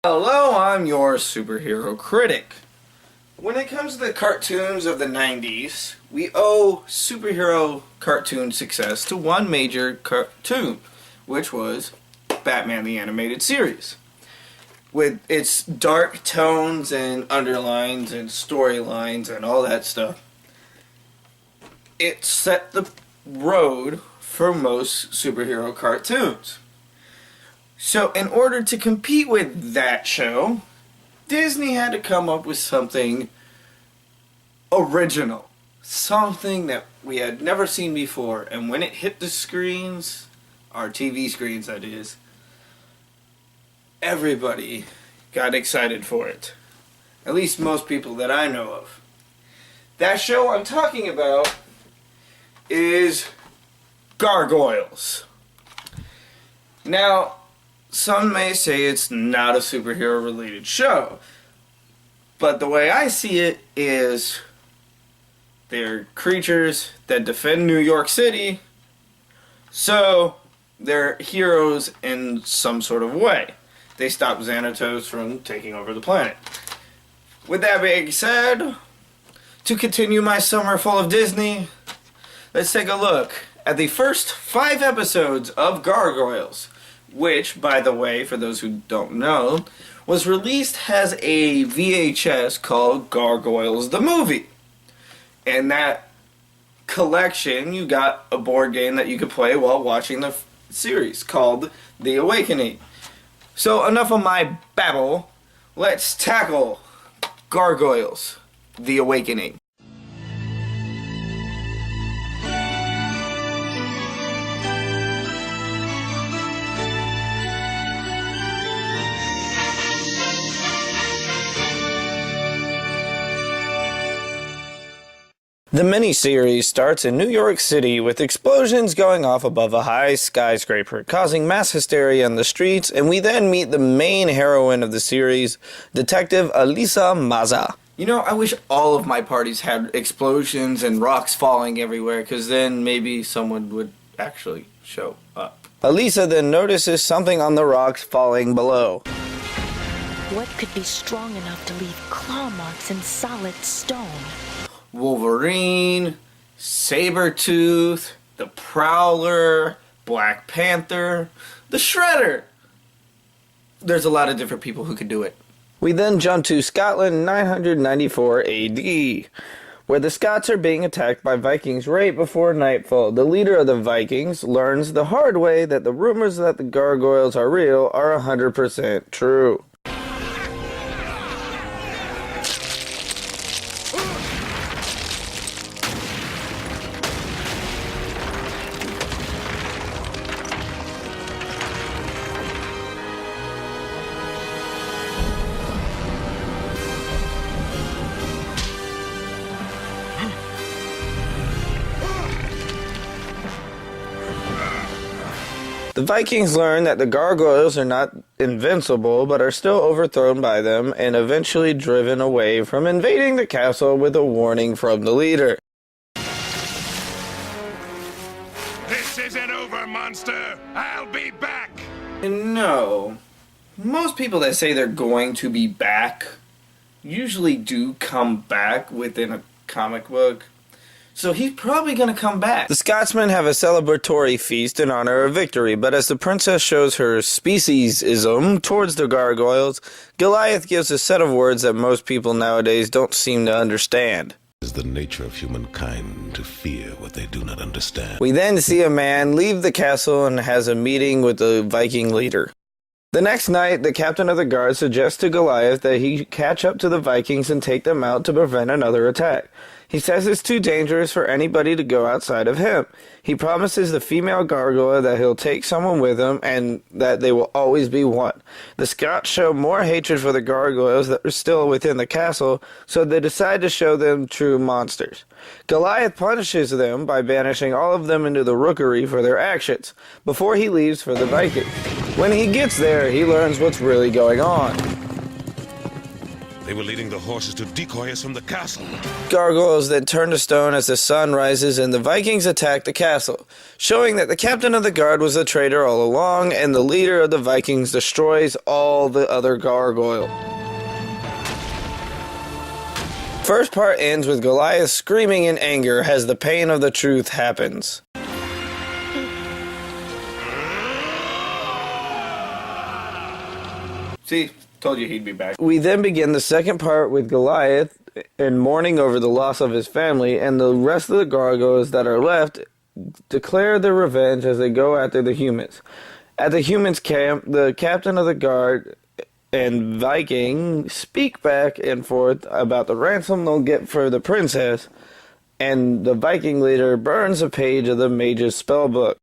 Hello, I'm your Superhero Critic. When it comes to the cartoons of the 90s, we owe superhero cartoon success to one major cartoon, which was Batman the Animated Series. With its dark tones and underlines and storylines and all that stuff, it set the road for most superhero cartoons. So in order to compete with that show, Disney had to come up with something original. Something that we had never seen before. And when it hit the screens, our TV screens that is, everybody got excited for it. At least most people that I know of. That show I'm talking about is Gargoyles. Now, some may say it's not a superhero related show, but the way I see it is they're creatures that defend New York City, so they're heroes in some sort of way. They stop Xanatos from taking over the planet. With that being said, to continue my summer full of Disney, let's take a look at the first 5 episodes of Gargoyles, which, by the way, for those who don't know, was released as a VHS called Gargoyles The Movie. In that collection, you got a board game that you could play while watching the series called The Awakening. So enough of my babble, let's tackle Gargoyles The Awakening. The miniseries starts in New York City with explosions going off above a high skyscraper, causing mass hysteria in the streets, and we then meet the main heroine of the series, Detective Elisa Maza. You know, I wish all of my parties had explosions and rocks falling everywhere, because then maybe someone would actually show up. Elisa then notices something on the rocks falling below. What could be strong enough to leave claw marks in solid stone? Wolverine, Sabretooth, the Prowler, Black Panther, the Shredder. There's a lot of different people who could do it. We then jump to Scotland 994 AD, where the Scots are being attacked by Vikings right before nightfall. The leader of the Vikings learns the hard way that the rumors that the gargoyles are real are 100% true. The Vikings learn that the gargoyles are not invincible, but are still overthrown by them and eventually driven away from invading the castle with a warning from the leader. This isn't over, monster! I'll be back! No. Most people that say they're going to be back usually do come back within a comic book. So he's probably going to come back. The Scotsmen have a celebratory feast in honor of victory, but as the princess shows her speciesism towards the gargoyles, Goliath gives a set of words that most people nowadays don't seem to understand. It is the nature of humankind to fear what they do not understand. We then see a man leave the castle and has a meeting with the Viking leader. The next night, the captain of the guard suggests to Goliath that he catch up to the Vikings and take them out to prevent another attack. He says it's too dangerous for anybody to go outside of him. He promises the female gargoyle that he'll take someone with him and that they will always be one. The Scots show more hatred for the gargoyles that are still within the castle, so they decide to show them true monsters. Goliath punishes them by banishing all of them into the rookery for their actions, before he leaves for the Vikings. When he gets there, he learns what's really going on. They were leading the horses to decoy us from the castle. Gargoyles then turn to stone as the sun rises and the Vikings attack the castle, showing that the captain of the guard was a traitor all along and the leader of the Vikings destroys all the other gargoyles. First part ends with Goliath screaming in anger as the pain of the truth happens. See, told you he'd be back. We then begin the second part with Goliath and mourning over the loss of his family, and the rest of the gargoyles that are left declare their revenge as they go after the humans. At the humans' camp, the captain of the guard and Viking speak back and forth about the ransom they'll get for the princess, and the Viking leader burns a page of the mage's spell book.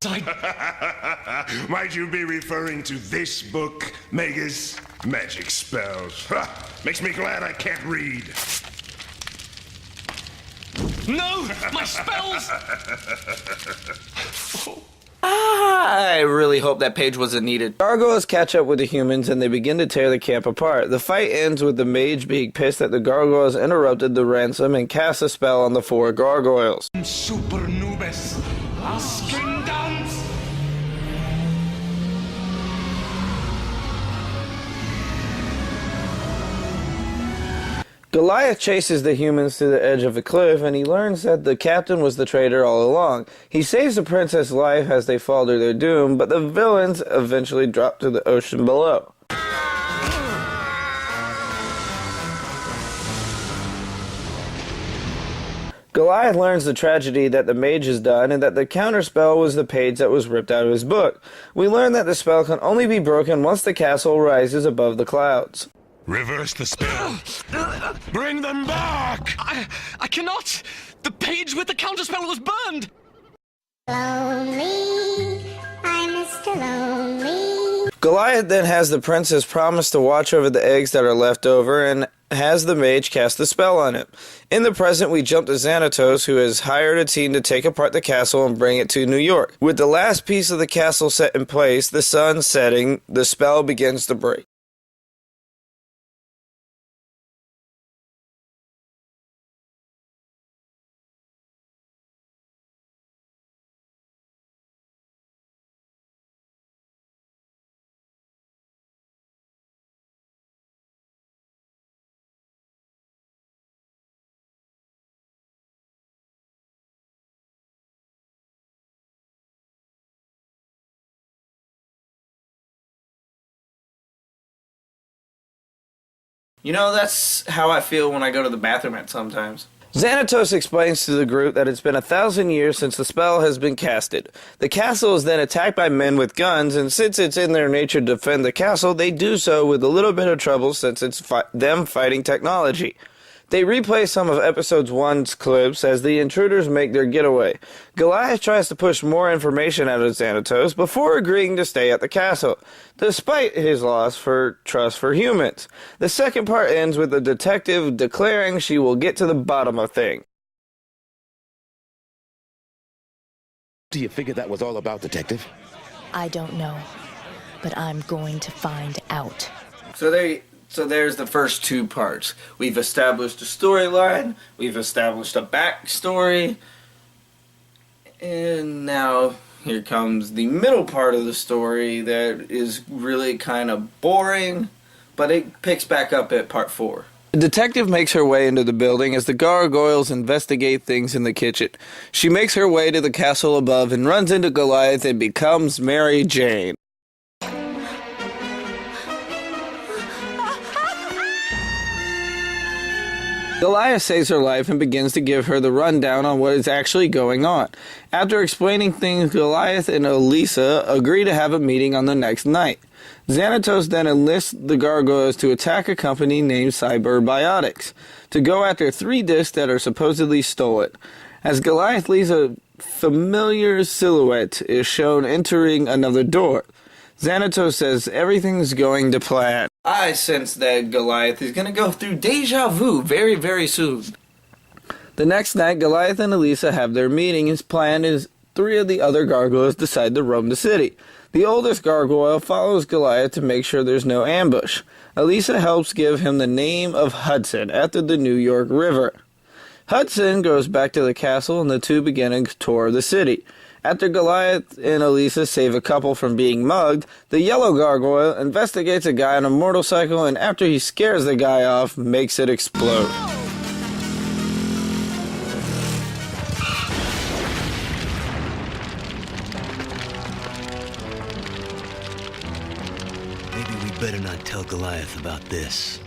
Might you be referring to this book, Magus? Magic spells. Makes me glad I can't read. No! My spells! I really hope that page wasn't needed. Gargoyles catch up with the humans and they begin to tear the camp apart. The fight ends with the mage being pissed that the gargoyles interrupted the ransom and casts a spell on the 4 gargoyles. Super Nubes, string dance! Goliath chases the humans to the edge of a cliff and he learns that the captain was the traitor all along. He saves the princess' life as they fall to their doom, but the villains eventually drop to the ocean below. Goliath learns the tragedy that the mage has done and that the counterspell was the page that was ripped out of his book. We learn that the spell can only be broken once the castle rises above the clouds. Reverse the spell. Bring them back! I cannot! The page with the counterspell was burned! Lonely, I'm Mr. Lonely. Goliath then has the princess promise to watch over the eggs that are left over and has the mage cast the spell on it. In the present, we jump to Xanatos, who has hired a team to take apart the castle and bring it to New York. With the last piece of the castle set in place, the sun setting, the spell begins to break. You know, that's how I feel when I go to the bathroom at sometimes. Xanatos explains to the group that it's been 1,000 years since the spell has been casted. The castle is then attacked by men with guns, and since it's in their nature to defend the castle, they do so with a little bit of trouble since it's them fighting technology. They replay some of episode 1's clips as the intruders make their getaway. Goliath tries to push more information out of Xanatos before agreeing to stay at the castle, despite his loss for trust for humans. The second part ends with the detective declaring she will get to the bottom of things. Do you figure that was all about, Detective? I don't know, but I'm going to find out. So there's the first 2 parts. We've established a storyline, we've established a backstory, and now here comes the middle part of the story that is really kind of boring, but it picks back up at part 4. The detective makes her way into the building as the gargoyles investigate things in the kitchen. She makes her way to the castle above and runs into Goliath and becomes Mary Jane. Goliath saves her life and begins to give her the rundown on what is actually going on. After explaining things, Goliath and Elisa agree to have a meeting on the next night. Xanatos then enlists the gargoyles to attack a company named Cyberbiotics, to go after 3 discs that are supposedly stolen. As Goliath leaves, a familiar silhouette is shown entering another door. Xanatos says everything's going to plan. I sense that Goliath is going to go through deja vu very, very soon. The next night, Goliath and Elisa have their meeting. His plan is 3 of the other gargoyles decide to roam the city. The oldest gargoyle follows Goliath to make sure there's no ambush. Elisa helps give him the name of Hudson after the New York River. Hudson goes back to the castle and the two begin a tour of the city. After Goliath and Elisa save a couple from being mugged, the yellow gargoyle investigates a guy on a motorcycle and after he scares the guy off, makes it explode. Better not tell Goliath about this.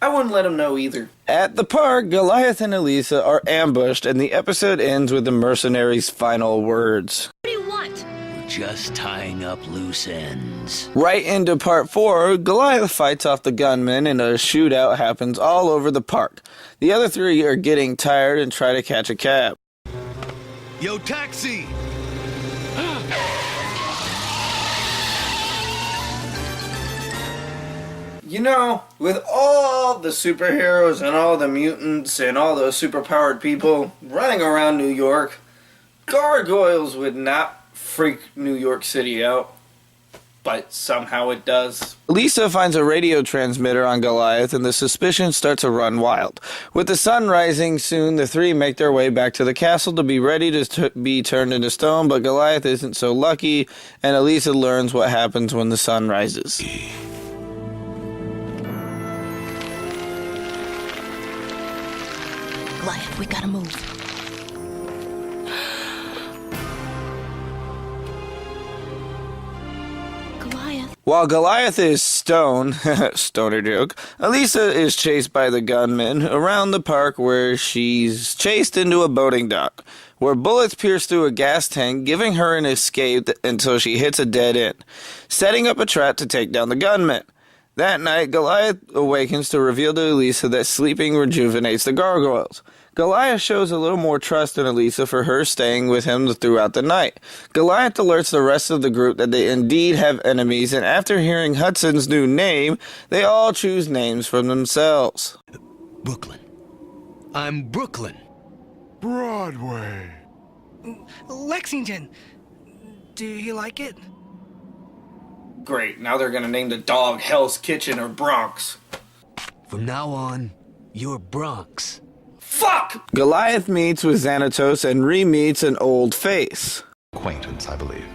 I wouldn't let him know either. At the park, Goliath and Elisa are ambushed, and the episode ends with the mercenaries' final words. What do you want? We're just tying up loose ends. Right into part 4, Goliath fights off the gunmen, and a shootout happens all over the park. The other three are getting tired and try to catch a cab. Yo, taxi! You know, with all the superheroes and all the mutants and all those superpowered people running around New York, Gargoyles would not freak New York City out. But somehow it does. Lisa finds a radio transmitter on Goliath and the suspicion starts to run wild. With the sun rising soon, the three make their way back to the castle to be ready to be turned into stone, but Goliath isn't so lucky, and Elisa learns what happens when the sun rises. Goliath, we gotta move. Goliath. While Goliath is stoner joke, Elisa is chased by the gunmen around the park where she's chased into a boating dock, where bullets pierce through a gas tank, giving her an escape until she hits a dead end, setting up a trap to take down the gunmen. That night, Goliath awakens to reveal to Elisa that sleeping rejuvenates the gargoyles. Goliath shows a little more trust in Elisa for her staying with him throughout the night. Goliath alerts the rest of the group that they indeed have enemies, and after hearing Hudson's new name, they all choose names from themselves. Brooklyn. I'm Brooklyn. Broadway. Lexington. Do you like it? Great, now they're gonna name the dog Hell's Kitchen or Bronx. From now on, you're Bronx. Fuck! Goliath meets with Xanatos and re-meets an old face. Acquaintance, I believe.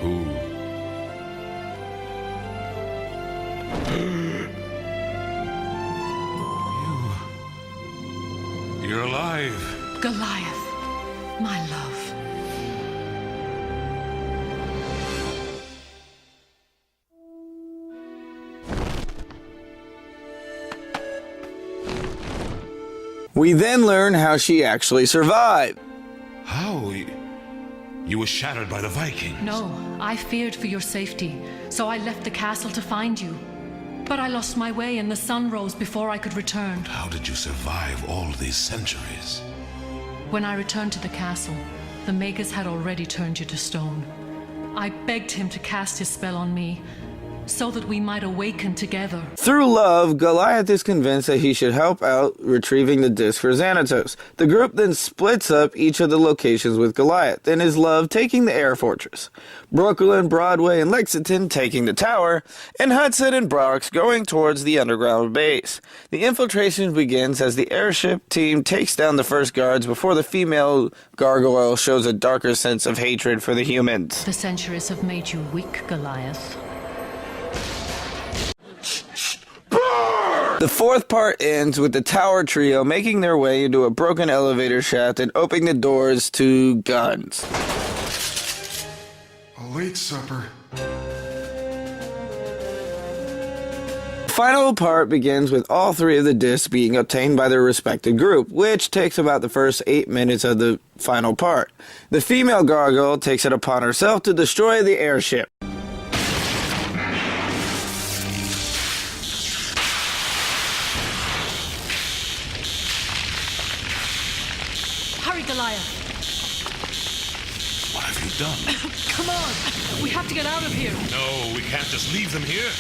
Who? You're alive. Goliath, my love. We then learn how she actually survived. How? You were shattered by the Viking. No, I feared for your safety, so I left the castle to find you. But I lost my way and the sun rose before I could return. How did you survive all these centuries? When I returned to the castle, the Magus had already turned you to stone. I begged him to cast his spell on me, so that we might awaken together. Through love, Goliath is convinced that he should help out retrieving the disc for Xanatos. The group then splits up each of the locations with Goliath, and his love taking the Air Fortress, Brooklyn, Broadway, and Lexington taking the tower, and Hudson and Bronx going towards the underground base. The infiltration begins as the airship team takes down the first guards before the female gargoyle shows a darker sense of hatred for the humans. The centuries have made you weak, Goliath. The fourth part ends with the tower trio making their way into a broken elevator shaft and opening the doors to guns. A late supper. The final part begins with all three of the discs being obtained by their respective group, which takes about the first 8 minutes of the final part. The female gargoyle takes it upon herself to destroy the airship. Hurry, Goliath! What have you done? Come on! We have to get out of here! No, we can't just leave them here.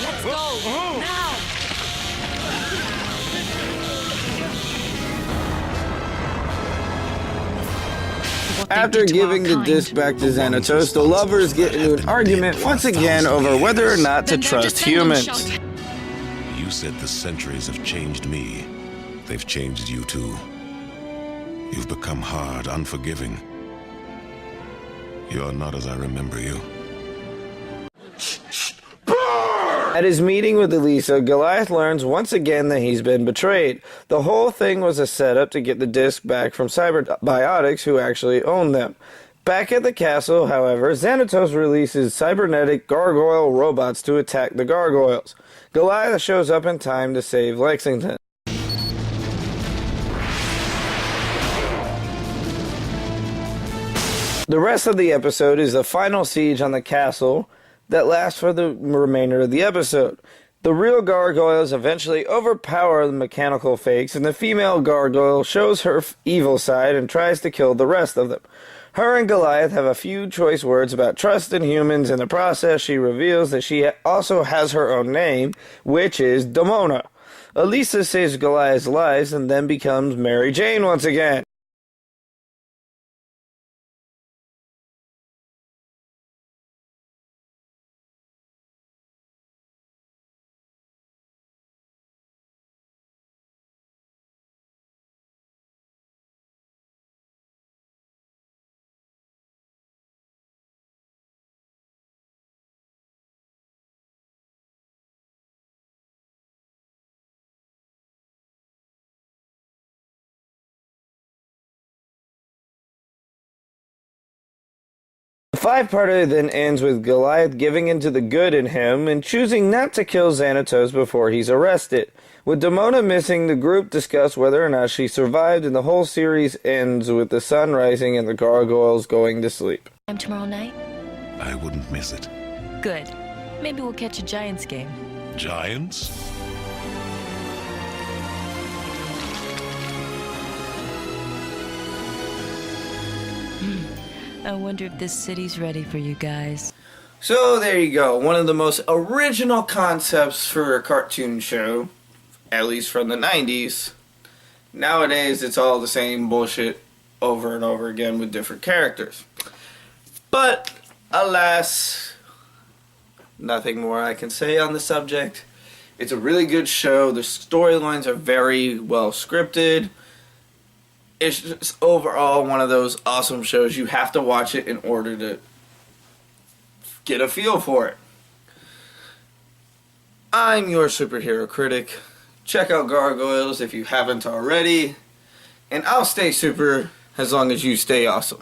Let's go! Now! what they After did to giving our the kind. disc back to Xanatos, the lovers get into an argument once again over whether or not to Then their trust descendants humans. shall You said the centuries have changed me. They've changed you too. You've become hard, unforgiving. You're not as I remember you. At his meeting with Elisa, Goliath learns once again that he's been betrayed. The whole thing was a setup to get the disc back from Cyberbiotics, who actually owned them. Back at the castle, however, Xanatos releases cybernetic gargoyle robots to attack the gargoyles. Goliath shows up in time to save Lexington. The rest of the episode is the final siege on the castle that lasts for the remainder of the episode. The real gargoyles eventually overpower the mechanical fakes, and the female gargoyle shows her evil side and tries to kill the rest of them. Her and Goliath have a few choice words about trust in humans. In the process, she reveals that she also has her own name, which is Demona. Elisa saves Goliath's lives and then becomes Mary Jane once again. The five-parter then ends with Goliath giving into the good in him and choosing not to kill Xanatos before he's arrested. With Demona missing, the group discuss whether or not she survived, and the whole series ends with the sun rising and the gargoyles going to sleep. Tomorrow night? I wouldn't miss it. Good. Maybe we'll catch a Giants game. Giants? I wonder if this city's ready for you guys. So there you go. One of the most original concepts for a cartoon show, at least from the 90s. Nowadays, it's all the same bullshit over and over again with different characters. But, alas, nothing more I can say on the subject. It's a really good show. The storylines are very well scripted. It's just overall one of those awesome shows. You have to watch it in order to get a feel for it. I'm your superhero critic. Check out Gargoyles if you haven't already. And I'll stay super as long as you stay awesome.